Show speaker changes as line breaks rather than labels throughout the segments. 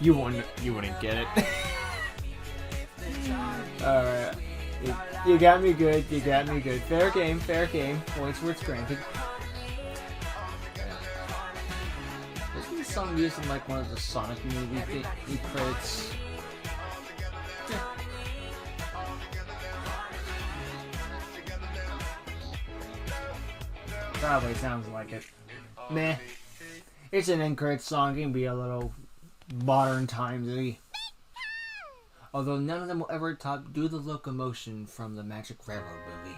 You wouldn't get it. Alright. You got me good. You got me good. Fair game. Fair game. Points where it's granted. Wasn't this song used in like one of the Sonic movie credits? Probably sounds like it. Meh. It's an incorrect song. It can be a little modern timesy. Although none of them will ever top Do the Locomotion from the Magic Railroad movie.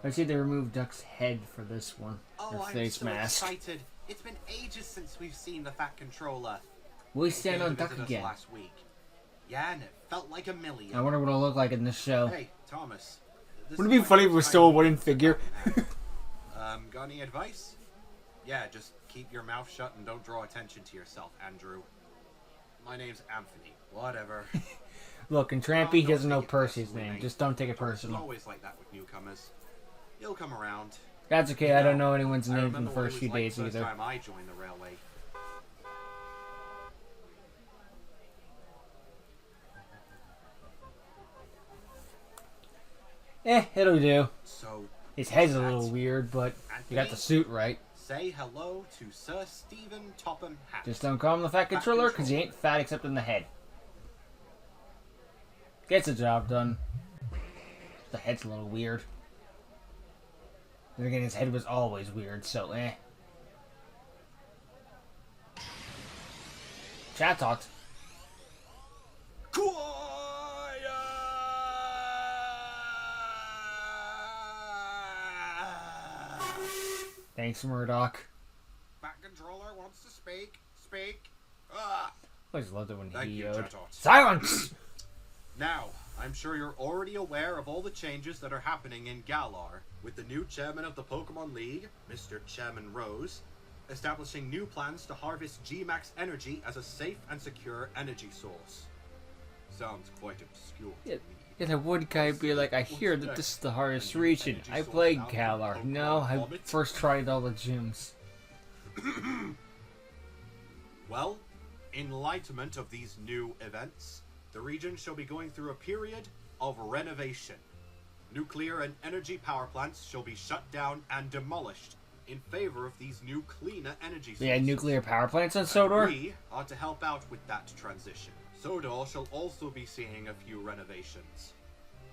I see they removed Duck's head for this one. Her face mask.
Excited. It's been ages since we've seen the Fat Controller.
We stand on Duck again.
Last week. Yeah, and it felt like a million.
I wonder what it'll look like in this show.
Hey, Thomas.
Wouldn't it be funny if it was still a wooden figure?
Got any advice? Yeah, just keep your mouth shut and don't draw attention to yourself, Andrew. My name's Anthony. Whatever.
Look, in Trampy, he doesn't know Percy's name. Just don't take it
It's
personal.
always like that with newcomers. He'll come around.
That's okay, I don't know anyone's
I
name from
remember
the
what it
first
was
few
like
days
the first
either.
time I joined the railway.
It'll do.
So,
His head's a little weird, but you got the suit right.
say hello to Sir Stephen Topham Hatt.
Just don't call him the Fat Controller, because he ain't fat except in the head. Gets the job done. The head's a little weird. Then again, his head was always weird, so Chat talked. Thanks, Murdoch.
Fat Controller wants to speak. Speak.
I always loved it when
Thank
he
you,
yelled.
Chatot.
Silence!
Now, I'm sure you're already aware of all the changes that are happening in Galar, with the new chairman of the Pokemon League, Mr. Chairman Rose, establishing new plans to harvest G-Max energy as a safe and secure energy source. Sounds quite obscure to me.
Yeah, the wood guy be like, I hear that this is the hardest region. I played Galar. No, I first tried all the gyms.
Well, in enlightenment of these new events, the region shall be going through a period of renovation. Nuclear and energy power plants shall be shut down and demolished in favor of these new cleaner energy sources.
Yeah, nuclear power plants on
And
Sodor?
we are to help out with that transition. Sodor shall also be seeing a few renovations.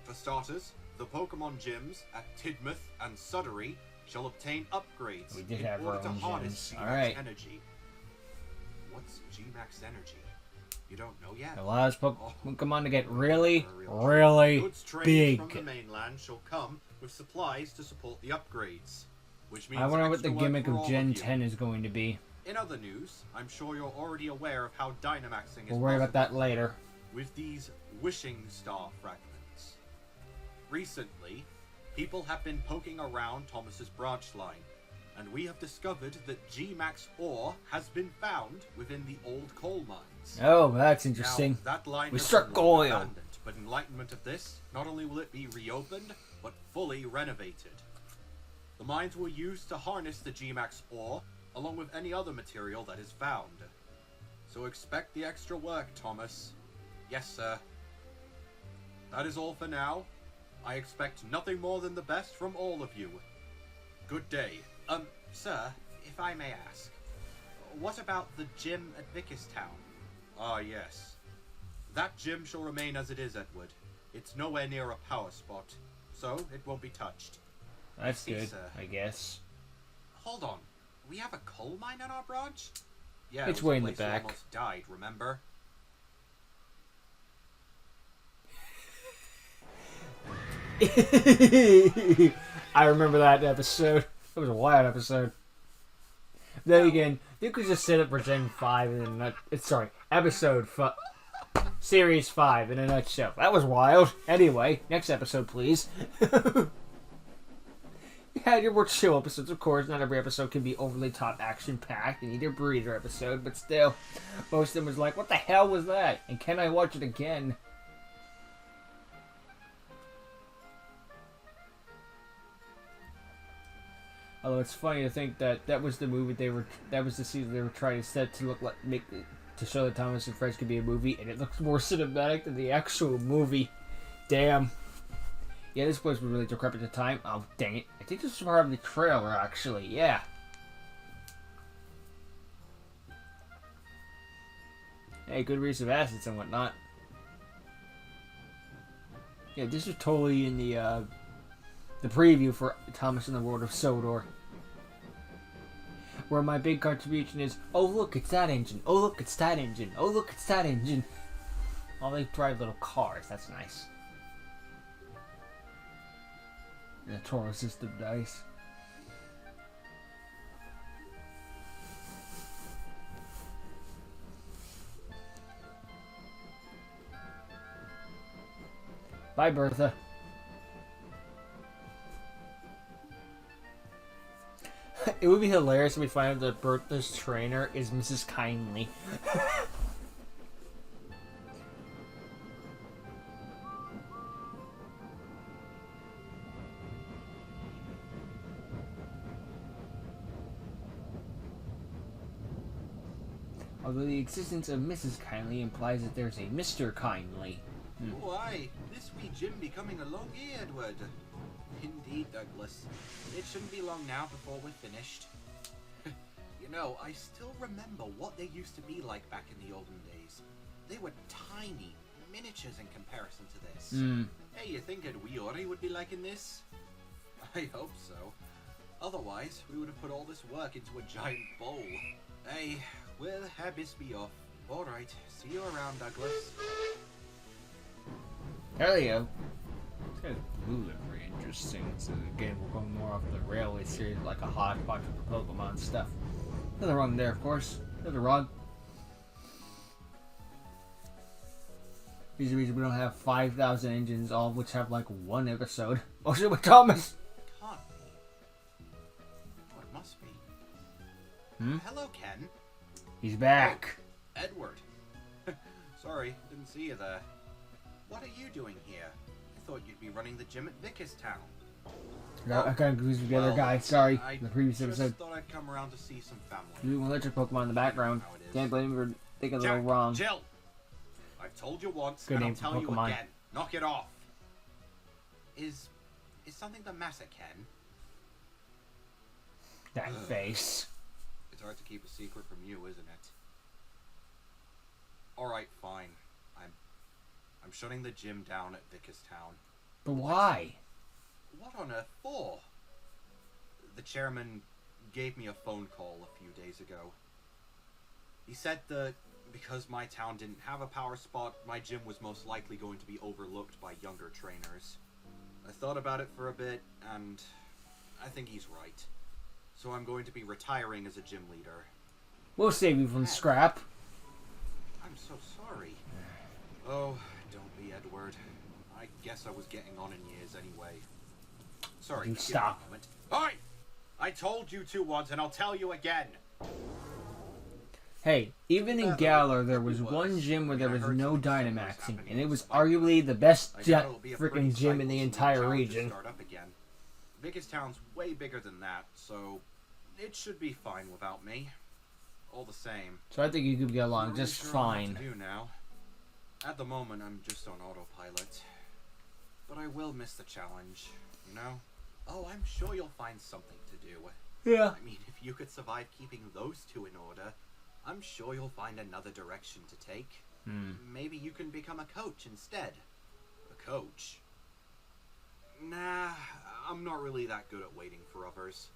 For starters, the Pokemon gyms at Tidmouth and Sudbury shall obtain upgrades
We did
in
have
order
our
to
own
harness
gyms.
G-Max
Alright.
energy. What's G-Max energy? You don't know yet?
Allows Pokemon to get really,
For real.
really
Goods trained
big.
from the mainland shall come with supplies to support the upgrades, which means
I wonder what the
extra work
gimmick
for
of
all
Gen
you.
10 is going to be.
In other news, I'm sure you're already aware of how Dynamaxing is
We'll worry about
possible
that later.
with these wishing star fragments. Recently, people have been poking around Thomas's branch line, and we have discovered that G-Max ore has been found within the old coal mines.
Oh, that's interesting.
Now, that line
We
has
struck
been long
oil.
abandoned, but in enlightenment of this, not only will it be reopened, but fully renovated. The mines will use to harness the G-Max ore, along with any other material that is found. So expect the extra work, Thomas. Yes, sir. That is all for now. I expect nothing more than the best from all of you. Good day. Sir, if I may ask, what about the gym at Vickerstown? Ah, yes. That gym shall remain as it is, Edward. It's nowhere near a power spot, so it won't be touched.
That's
Yes,
good,
sir.
I guess.
Hold on. We have a coal mine on our branch? Yeah,
It's
it was
way
a
in the
place you
back.
almost died, remember?
I remember that episode. It was a wild episode. Then again, you could just set up for Gen 5 in a episode 5. Series 5 in a nutshell. That was wild. Anyway, next episode, please. You had your more chill episodes, of course. Not every episode can be overly top action-packed. You need a breather episode, but still. Most of them was like, what the hell was that? And can I watch it again? Although it's funny to think that that was the movie that was the season they were trying to set to look like to show that Thomas and Friends could be a movie, and it looks more cinematic than the actual movie. Damn. Yeah, this place was really decrepit at the time. Oh, dang it. I think this was part of the trailer, actually. Yeah. Hey, good use of assets and whatnot. Yeah, this was totally in the preview for Thomas and the World of Sodor. Where my big contribution is, oh look, it's that engine. Oh look, it's that engine. Oh look, it's that engine. Oh, they drive little cars. That's nice. And the Toro system dice. Bye, Bertha. It would be hilarious if we find out that Bertha's trainer is Mrs. Kindly. Although the existence of Mrs. Kindly implies that there's a Mr. Kindly.
Oh, aye. This wee Jim becoming a long year, Edward. Indeed, Douglas. It shouldn't be long now before we're finished. You know, I still remember what they used to be like back in the olden days. They were tiny, miniatures in comparison to this. Hey, you think Edward would be liking this? I hope so. Otherwise, we would have put all this work into a giant bowl. Hey, well, habits be off. Alright, see you around, Douglas.
There you go. It's kind of blue very interesting. So again, we're going more off the railway series, like a hodgepodge of the Pokemon stuff. Nothing wrong there, of course. Nothing wrong. Here's the reason we don't have 5,000 engines, all of which have like one episode. Oh shit, with Thomas!
Can't be. Oh, it must be. Hello, Ken.
He's back.
Oh, Edward. Sorry, didn't see you there. What are you doing here? I thought you'd be running the gym at Vickerstown.
I got confused with the other guy. Sorry,
I
the previous
just
episode.
thought I'd come around to see some family.
You electric Pokemon in the background. Can't blame me for thinking a little wrong.
Jill! I've told you once,
Good
and
name
I'll
for
tell you
Pokemon.
again. Knock it off. Is something the matter, Ken?
That face.
It's hard to keep a secret from you, isn't it? Alright, fine. I'm shutting the gym down at Vickerstown.
But why?
What on earth for? The chairman gave me a phone call a few days ago. He said that because my town didn't have a power spot, my gym was most likely going to be overlooked by younger trainers. I thought about it for a bit, and I think he's right. So I'm going to be retiring as a gym leader.
We'll save you from scrap.
I'm so sorry. Oh, don't be, Edward. I guess I was getting on in years anyway. Sorry,
You
give me a
stop.
moment. Oi! I told you to once, and I'll tell you again.
Hey, even in Galar, there was one gym where there was no Dynamaxing, and it was arguably the best
I doubt it'll be a pretty
freaking gym in
cycle
the
for
entire
town to
region.
Start up again. Vickerstown's way bigger than that, so it should be fine without me. All the same.
So I think you could get along
I'm not
just
really sure what
fine.
to do now. At the moment, I'm just on autopilot. But I will miss the challenge, you know? Oh, I'm sure you'll find something to do.
Yeah.
I mean, if you could survive keeping those two in order, I'm sure you'll find another direction to take. Maybe you can become a coach instead. A coach? Nah, I'm not really that good at waiting for others.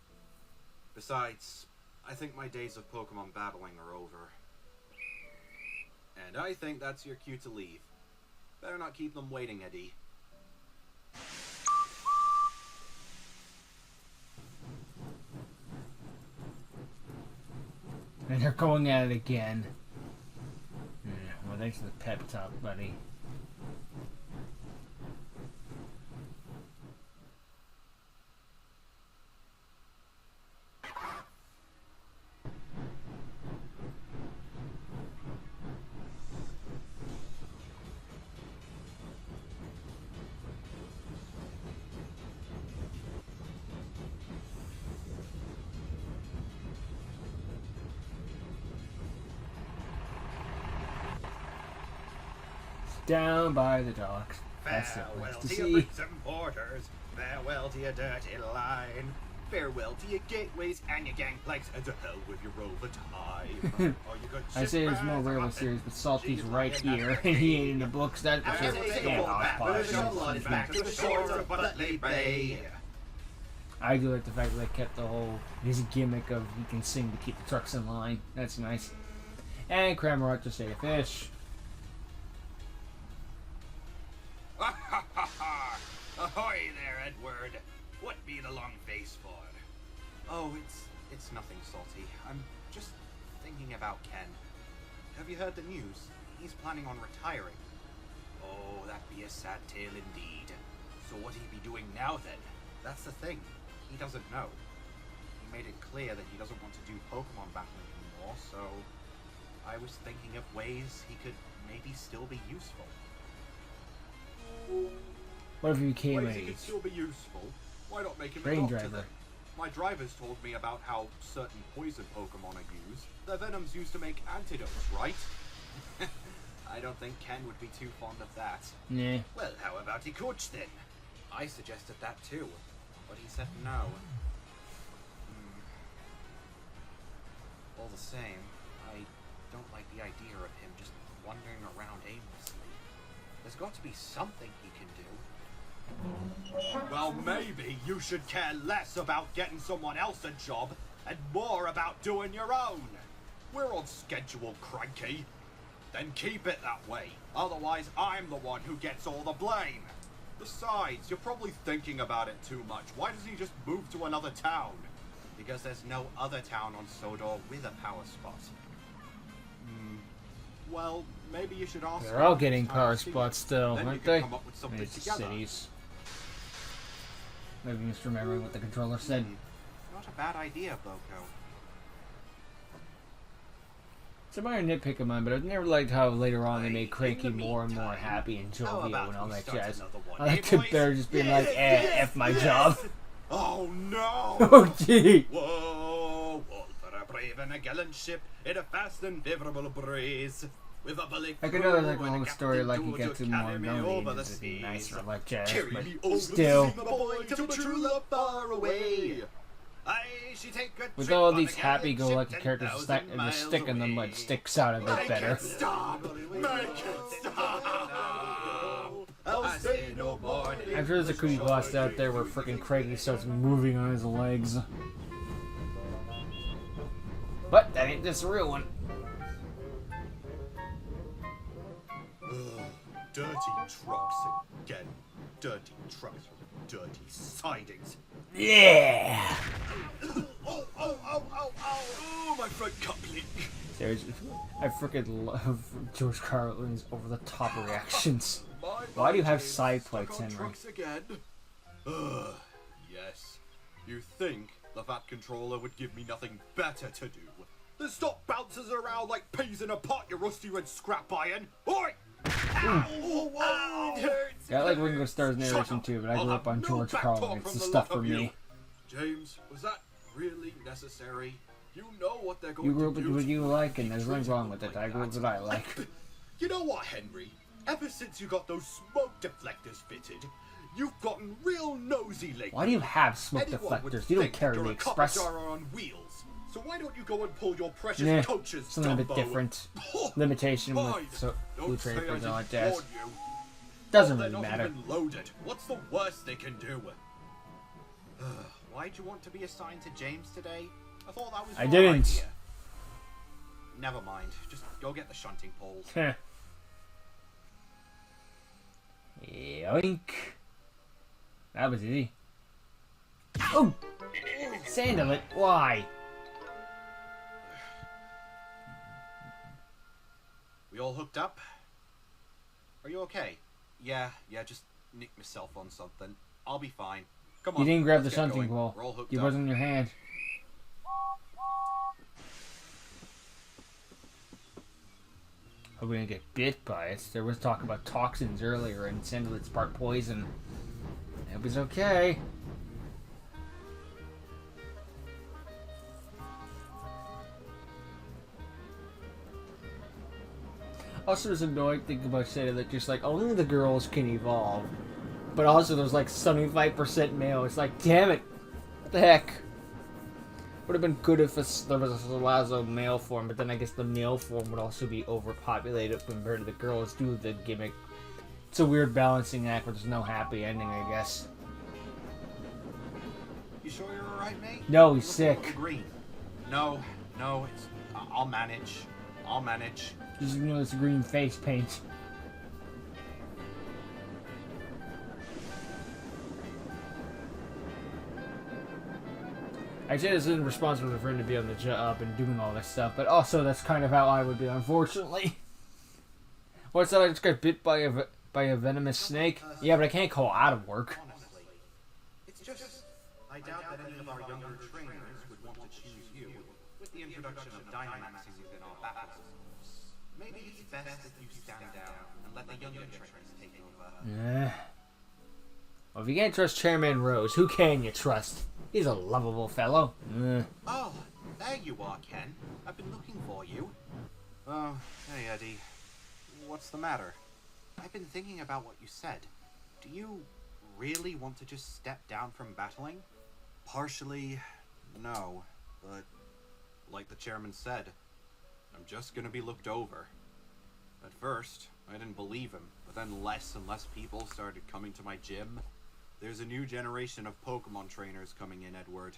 Besides, I think my days of Pokemon battling are over. And I think that's your cue to leave. Better not keep them waiting, Eddie.
And they're going at it again. Well, thanks for the pep talk, buddy. Down by the docks. That's so
Farewell
nice to
to your
see.
bricks and mortars. Farewell to your dirty line. Farewell to your gateways and your gangplanks, and to hell with your overtime. Oh, you got
I say it's more rare with series, but Salty's right here, and he ain't in the books. That's for sure. Damn,
back to the shores of Butley Bay.
I do like the fact that they kept the whole his gimmick of he can sing to keep the trucks in line. That's nice. And Kramer out to say a fish.
Ahoy there, Edward. What be the long face for? Oh, it's nothing, Salty. I'm just thinking about Ken. Have you heard the news? He's planning on retiring. Oh, that'd be a sad tale indeed. So what'd he be doing now then? That's the thing. He doesn't know. He made it clear that he doesn't want to do Pokemon battling anymore, so I was thinking of ways he could maybe still be useful.
What if he became
Ways he
a
could still be useful. Why not make him a
train
doctor
driver?
then? My drivers told me about how certain poison Pokemon are used. Their venom's used to make antidotes, right?
I don't think Ken would be too fond of that.
Nah.
Well, how about he coach then? I suggested that too, but he said no. All the same, I don't like the idea of him just wandering around aimlessly. There's got to be something he can do. Well, maybe you should care less about getting someone else a job and more about doing your own. We're on schedule, cranky. Then keep it that way. Otherwise, I'm the one who gets all the blame. Besides, you're probably thinking about it too much. Why doesn't he just move to another town? Because there's no other town on Sodor with a power spot. Well, maybe you should ask.
They're all
him
getting
next time
power
you see him.
spots still,
Then
aren't
you can
they?
come up with something
It's
together.
cities. Maybe just remembering what the controller said.
Not a bad idea, Boko.
It's a minor nitpick of mine, but I've never liked how later on they made Cranky
In the
more and more
meantime,
happy and
how
jovial
about
and all
we
that
start
jazz.
another one,
I like
eh,
to
boys?
bear just being like, F my job.
Oh no!
Oh gee.
Whoa, all for a brave and a gallant ship in a fast and favourable breeze. With a bully
I
crew
could know like a
and
long
captain
story like you
to
get to
carry
more
me
melody
over
and
the
it'd be
seas.
nicer like jazz,
Carry
but
me over
still.
the sea, my boy, to my true love far away. Aye, she take a
With
trip
all
on
these
a gallant
happy-go-lucky
ship
characters,
10,000
the
miles
stick in the mud
away.
sticks out a bit
Make
better.
it stop! Make it stop! I'll say no more.
I'm sure there's a creepypasta out there where freaking Craigie starts moving on his legs. But that ain't this real one.
Dirty trucks again. Dirty trucks with dirty sidings.
Yeah!
Oh, my front cup leak.
I freaking love George Carlin's over-the-top reactions.
My
Why do you have
James
side
stuck
plates,
on
Henry?
trucks again? Yes. You think the Fat Controller would give me nothing better to do? Then stop bouncing around like peas in a pot, you rusty red scrap iron! Oi! Ow! Oh, it hurts!
Yeah, I like Ringo Starr's
Shut
narration
up.
too, but I
I'll
grew up
have
on
no
George
back
Carlin.
talk
It's
from
the
the
stuff
lot
for
of you.
me.
James, was that really necessary? You know what they're going
You grew
to
up with
do
what
to
you
you
like,
if you
and there's
treat
nothing wrong
them
with it.
like
I grew up
that.
with what I like.
You know what, Henry? Ever since you got those smoke deflectors fitted, you've gotten real nosy lately.
Why do you have smoke
Anyone would
deflectors? You don't
think
carry
you're
the
a copper
Express.
jar on wheels. So why don't you go and pull your precious
Nah,
coaches,
something a bit
Dumbo?
different.
Oh,
Limitation
fine.
with blue
Don't say I
trade and all that
didn't
jazz.
warn you.
Doesn't
They're
really
not
matter.
even loaded. What's the worst they can do? Why'd you want to be assigned to James today? I thought that was
I
your
didn't.
idea. Never mind. Just go get the shunting poles.
Yoink. That was easy. Oh! Sandal it. Why?
We all hooked up? Are you okay? Yeah, just nicked myself on something. I'll be fine. Come on.
You didn't grab the
let's get
shunting
going.
pole.
We're all hooked
It
up.
wasn't in your hand. Hope we didn't get bit by it. There was talk about toxins earlier and Sandal it sparked poison. It was okay. Also, there's annoying thing about saying that just like only the girls can evolve, but also there's like 75% male. It's like, damn it, what the heck? Would have been good if there was a Lazo male form, but then I guess the male form would also be overpopulated compared to the girls due to the gimmick. It's a weird balancing act where there's no happy ending, I guess.
You sure you're alright, mate?
No, he's
You look a
sick.
little green. No, it's... I'll manage. I'll manage.
Just ignore this green face paint. I say this isn't responsible for him to be on the job and doing all this stuff, but also that's kind of how I would be, unfortunately. What's that? I just got bit by a venomous snake? Yeah, but I can't call out of work.
Honestly, it's just... I doubt that any of our younger trainers would want to choose you with the introduction of Dynamaxing within our battle systems. Maybe it's best that you stand down and let the younger trainers take over.
Well, if you can't trust Chairman Rose, who can you trust? He's a lovable fellow.
Oh, there you are, Ken. I've been looking for you. Oh, hey, Eddie. What's the matter? I've been thinking about what you said. Do you really want to just step down from battling? Partially, no. But, like the chairman said, I'm just gonna be looked over. At first, I didn't believe him, but then less and less people started coming to my gym. There's a new generation of Pokemon trainers coming in, Edward.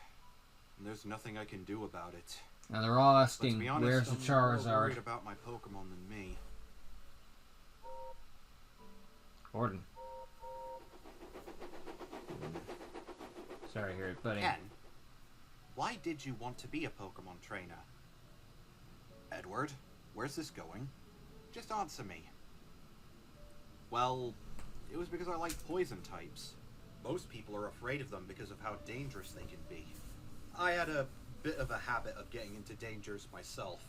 And there's nothing I can do about it.
Now they're all
Let's
asking,
be honest,
where's the
I'm more
Charizard?
worried about my Pokemon than me.
Gordon. Sorry to hear it, buddy.
Ken, why did you want to be a Pokemon trainer? Edward, where's this going? Just answer me. Well, it was because I like poison types. Most people are afraid of them because of how dangerous they can be. I had a bit of a habit of getting into dangers myself,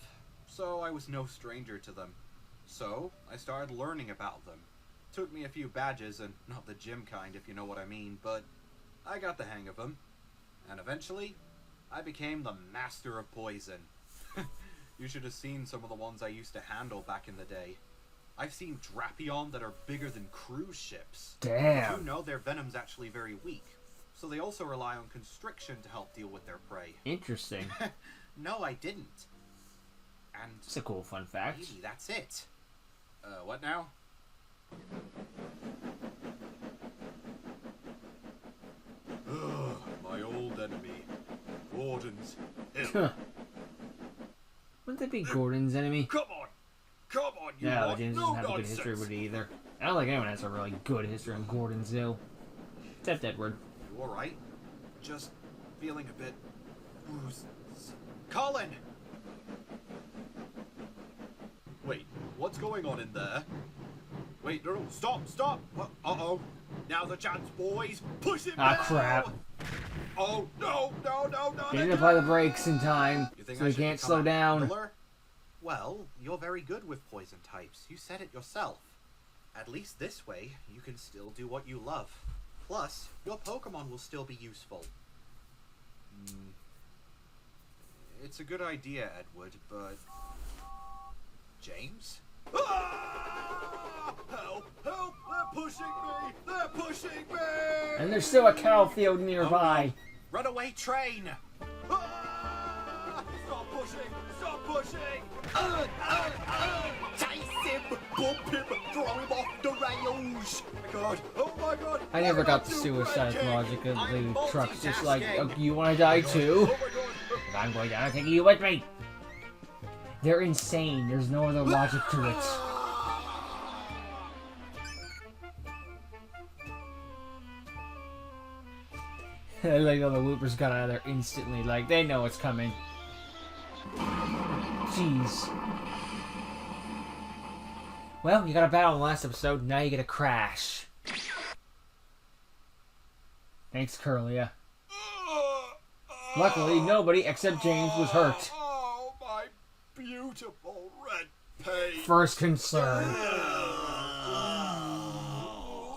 so I was no stranger to them. So, I started learning about them. Took me a few badges, and not the gym kind if you know what I mean, but I got the hang of them. And eventually, I became the master of poison. You should have seen some of the ones I used to handle back in the day. I've seen Drapion that are bigger than cruise ships.
Damn.
You know their venom's actually very weak, so they also rely on constriction to help deal with their prey.
Interesting.
No, I didn't. And
It's a cool fun fact.
maybe that's it. What now? Ugh, my old enemy, Gordon's Hill.
Wouldn't that be Gordon's enemy?
Come on, you
No,
lot,
James
no
doesn't have a good
nonsense.
history with it either. I don't think anyone has a really good history on Gordon's Hill. Except Edward.
You alright? Just feeling a bit... Colin! Wait, what's going on in there? Wait, no, stop! Uh-oh. Now's the chance, boys! Push it
Ah,
now!
crap.
Oh, no!
He didn't apply the brakes in time,
You think
so
I
he
should
can't
become
slow
a
down.
handler? Well, you're very good with poison types. You said it yourself. At least this way, you can still do what you love. Plus, your Pokemon will still be useful. It's a good idea, Edward, but... James? Ah! Help! They're pushing me!
And there's still a cow field nearby.
Runaway train! Ah! Stop pushing! Chase him! Bump him! Throw him off the rails! Oh my god!
I never got the suicide logic of the trucks. Just like, oh, you want to die too?
Oh my god!
If I'm going down, I'm taking you with me. They're insane. There's no other logic to it. I like how the Loopers got out of there instantly. Like, they know it's coming. Jeez. Well, you got a battle in the last episode. Now you get a crash. Thanks, Curlia. Luckily, nobody except James was hurt.
Oh, my beautiful red paint!
First concern.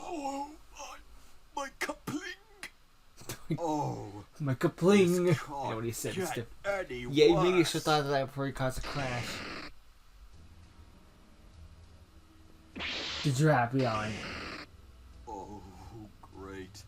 Oh, my kapling! Oh,
My kapling. You
this
know what he said.
can't get any
Yeah, maybe you
worse.
should have thought of that before he caused a crash. Did you happy on?
Oh, great.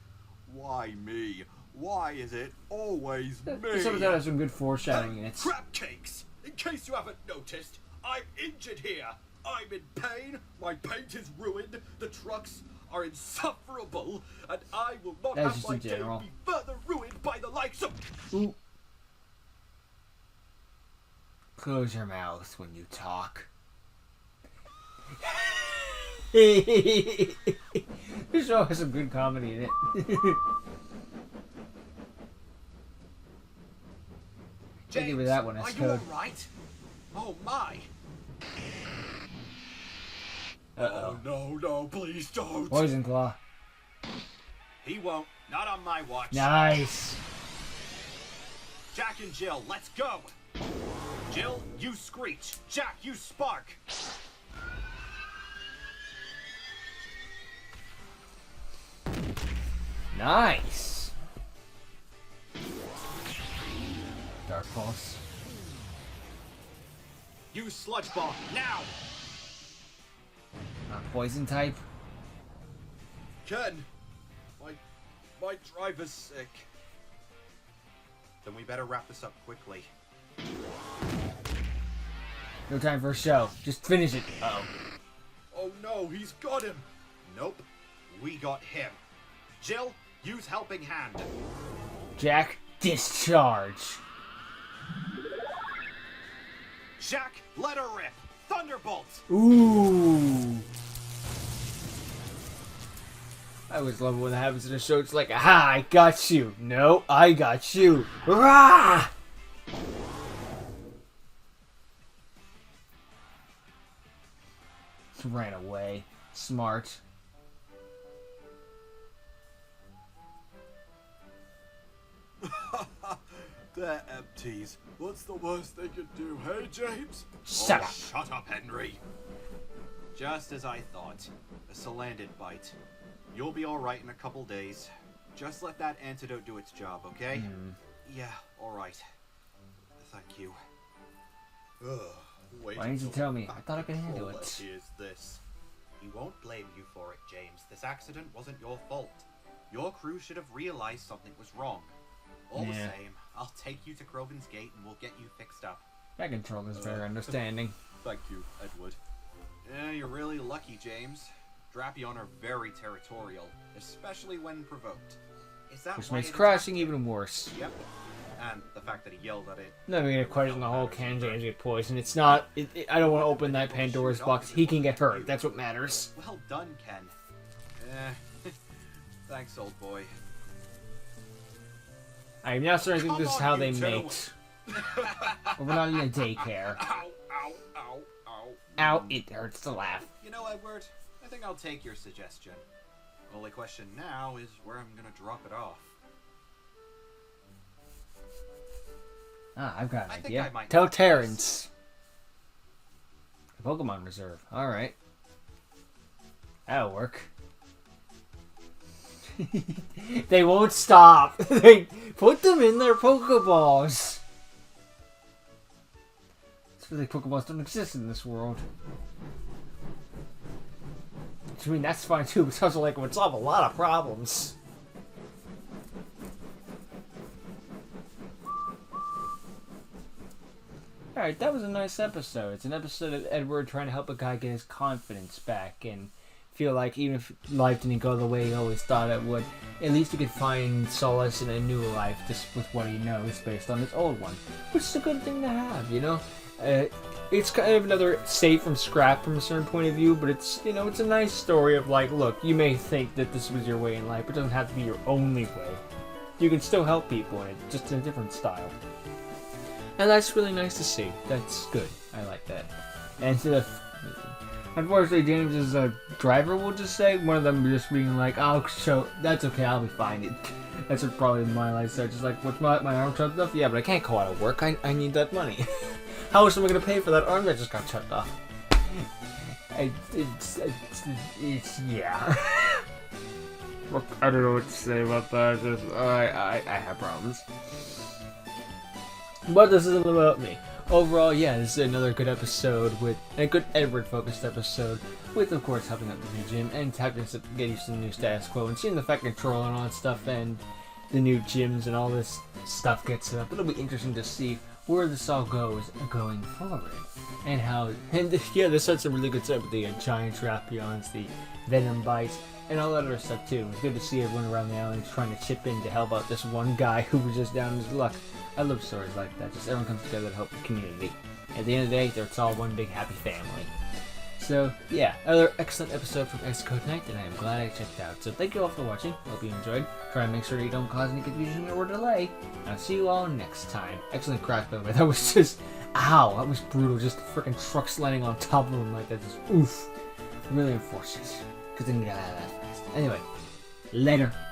Why me? Why is it always me?
Some of that has some good foreshadowing in it.
Crab cakes! In case you haven't noticed, I'm injured here. I'm in pain, my paint is ruined, the trucks are insufferable, and I will not
That's
have
just
my
in
day
general.
be further ruined by the likes of...
Ooh. Close your mouth when you talk. This show has some good comedy in it.
James,
give me that one,
are
that's
you
code.
alright? Oh my.
Uh-oh.
Oh no, please don't.
Poison Claw.
He won't. Not on my watch.
Nice.
Jack and Jill, let's go. Jill, you screech. Jack, you spark.
Nice. Dark Pulse.
Use sludge bomb now.
Poison type.
Ken, my driver's sick. Then we better wrap this up quickly.
No time for a show. Just finish it. Uh-oh.
Oh no, he's got him. Nope, we got him. Jill, use helping hand.
Jack, discharge.
Jack, let her rip. Thunderbolt.
Ooh. I always love when that happens in a show. It's like, aha, I got you. No, I got you. Rah! Ran away. Smart.
They're empties. What's the worst they could do, hey, James?
Shut up.
Shut up, Henry. Just as I thought. A salandid bite. You'll be alright in a couple days. Just let that antidote do its job, okay? Yeah, alright. Thank you. Ugh, wait.
Why didn't you tell me? I thought I could handle it.
Here's this. He won't blame you for it, James. This accident wasn't your fault. Your crew should have realized something was wrong. All the same, I'll take you to Croven's Gate and we'll get you fixed up.
That control is very understanding.
Thank you, Edward. Yeah, you're really lucky, James. Drapion are very territorial, especially when provoked. Is that
Which
why
makes
it
crashing
attacked you?
even worse.
Yep. And the fact that he yelled at it.
Not even a question the whole can James get poisoned. It's not. I don't want to open that Pandora's box. He can get hurt. That's what matters.
Well done, Ken. Thanks, old boy.
I am now starting to think this is
Come
how
on,
they
you two.
mate. But we're not in a daycare.
Ow, ow, ow, ow.
Ow, it hurts to laugh.
You know, Edward, I think I'll take your suggestion. Only question now is where I'm gonna drop it off.
Ah, I've got an
I think
idea.
I might
Tell
like this.
Terrence. Pokemon Reserve. Alright. That'll work. They won't stop. They put them in their Pokeballs. It's really Pokeballs don't exist in this world. Which, I mean, that's fine too, but it's also like it would solve a lot of problems. Alright, that was a nice episode. It's an episode of Edward trying to help a guy get his confidence back and feel like even if life didn't go the way he always thought it would, at least he could find solace in a new life just with what he knows based on his old one. Which is a good thing to have, you know? It's kind of another save from scrap from a certain point of view, but it's, you know, it's a nice story of like, look, you may think that this was your way in life, but it doesn't have to be your only way. You can still help people in it, just in a different style. And that's really nice to see. That's good. I like that. And instead of, unfortunately, James's driver will just say, one of them just being like, oh, so that's okay, I'll be fine. That's what probably my life said. Just like, what's my arm chopped off? Yeah, but I can't go out of work. I need that money. How much am I going to pay for that arm that just got chopped off? It's yeah. Look, I don't know what to say about that. I have problems. But this isn't about me. overall, yeah, this is another good episode with a good Edward-focused episode with, of course, helping out the new gym and helping to get used to the new status quo and seeing the Effect Control and all that stuff and the new gyms and all this stuff gets set up. It'll be interesting to see where this all goes going forward and how. And yeah, this had some really good stuff with the giant Trapeons, the Venom bites, and all that other stuff too. It's good to see everyone around the island trying to chip in to help out this one guy who was just down in his luck. I love stories like that. Just everyone comes together to help the community. At the end of the day, it's all one big happy family. So yeah, another excellent episode from S Code Night that I am glad I checked out. So thank you all for watching. Hope you enjoyed. Try and make sure you don't cause any confusion or delay. I'll see you all next time. Excellent crash, by the way. That was just, ow, that was brutal. Just freaking trucks landing on top of him like that. Just oof. Really unfortunate. Because they need to get out of that fast. Anyway, later.